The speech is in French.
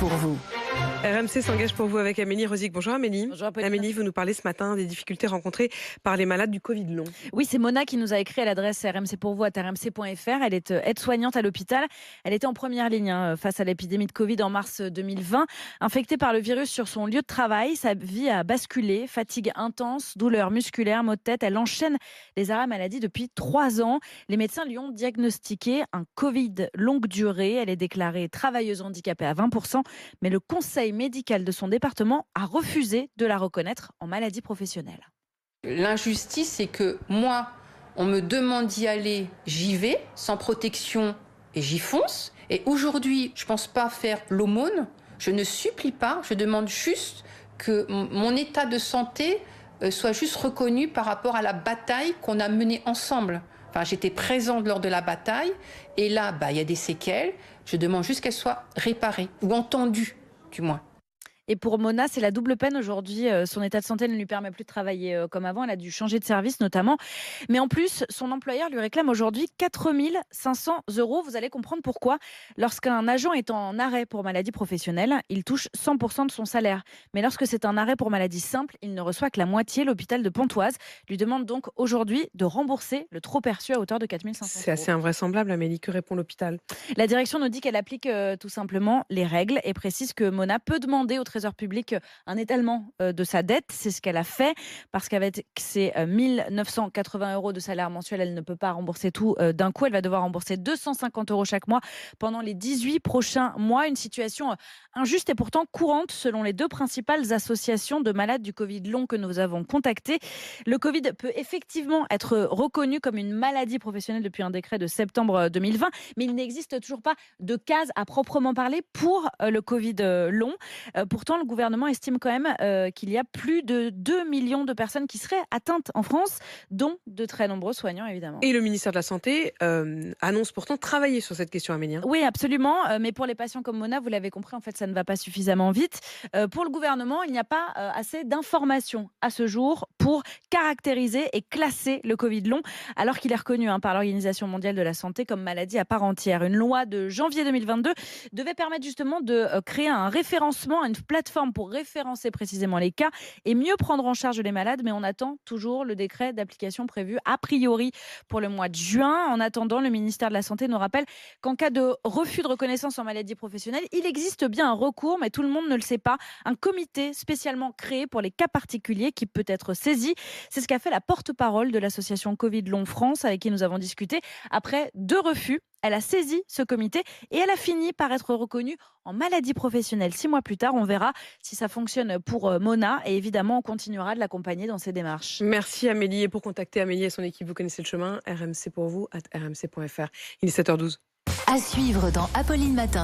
pour vous. RMC s'engage pour vous avec Amélie Rosic. Bonjour Amélie. Bonjour Apolline. Amélie, vous nous parlez ce matin des difficultés rencontrées par les malades du Covid long. Oui, c'est Mona qui nous a écrit à l'adresse rmcpourvous@rmc.fr. Elle est aide-soignante à l'hôpital. Elle était en première ligne face à l'épidémie de Covid en mars 2020. Infectée par le virus sur son lieu de travail, sa vie a basculé. Fatigue intense, douleurs musculaires, maux de tête. Elle enchaîne les arrêts maladie depuis 3 ans. Les médecins lui ont diagnostiqué un Covid longue durée. Elle est déclarée travailleuse handicapée à 20%, mais le conseil médical de son département a refusé de la reconnaître en maladie professionnelle. L'injustice, c'est que moi, on me demande d'y aller, j'y vais, sans protection, et j'y fonce. Et aujourd'hui, je ne pense pas faire l'aumône, je ne supplie pas, je demande juste que mon état de santé soit juste reconnu par rapport à la bataille qu'on a menée ensemble. Enfin, j'étais présente lors de la bataille, et là, il y a des séquelles. Je demande juste qu'elles soient réparées, ou entendues, du moins. Et pour Mona, c'est la double peine aujourd'hui. Son état de santé ne lui permet plus de travailler comme avant. Elle a dû changer de service notamment. Mais en plus, son employeur lui réclame aujourd'hui 4 500 €. Vous allez comprendre pourquoi. Lorsqu'un agent est en arrêt pour maladie professionnelle, il touche 100% de son salaire. Mais lorsque c'est un arrêt pour maladie simple, il ne reçoit que la moitié. L'hôpital de Pontoise lui demande donc aujourd'hui de rembourser le trop perçu à hauteur de 4 500 €. C'est assez invraisemblable, Amélie. Que répond l'hôpital? La direction nous dit qu'elle applique tout simplement les règles et précise que Mona peut demander au Trésor public un étalement de sa dette. C'est ce qu'elle a fait parce qu'avec ses 1 980 € de salaire mensuel, elle ne peut pas rembourser tout d'un coup. Elle va devoir rembourser 250 € chaque mois pendant les 18 prochains mois. Une situation injuste et pourtant courante selon les 2 principales associations de malades du Covid long que nous avons contactées. Le Covid peut effectivement être reconnu comme une maladie professionnelle depuis un décret de septembre 2020, mais il n'existe toujours pas de case à proprement parler pour le Covid long. Pourtant, le gouvernement estime quand même qu'il y a plus de 2 millions de personnes qui seraient atteintes en France, dont de très nombreux soignants évidemment. Et le ministère de la Santé annonce pourtant travailler sur cette question, Amélie. Oui, absolument. Mais pour les patients comme Mona, vous l'avez compris, en fait, ça ne va pas suffisamment vite. Pour le gouvernement, il n'y a pas assez d'informations à ce jour pour caractériser et classer le Covid long, alors qu'il est reconnu par l'Organisation mondiale de la santé comme maladie à part entière. Une loi de janvier 2022 devait permettre justement de créer un référencement, une plateforme pour référencer précisément les cas et mieux prendre en charge les malades, mais on attend toujours le décret d'application prévu a priori pour le mois de juin. En attendant, le ministère de la Santé nous rappelle qu'en cas de refus de reconnaissance en maladie professionnelle, il existe bien un recours, mais tout le monde ne le sait pas. Un comité spécialement créé pour les cas particuliers qui peut être saisi. C'est ce qu'a fait la porte-parole de l'association Covid Long France, avec qui nous avons discuté. Après 2 refus, elle a saisi ce comité et elle a fini par être reconnue en maladie professionnelle 6 mois plus tard. On verra si ça fonctionne pour Mona et évidemment, on continuera de l'accompagner dans ses démarches. Merci Amélie. Et pour contacter Amélie et son équipe, vous connaissez le chemin, rmcpourvous@rmc.fr. Il est 7h12. À suivre dans Apolline Matin.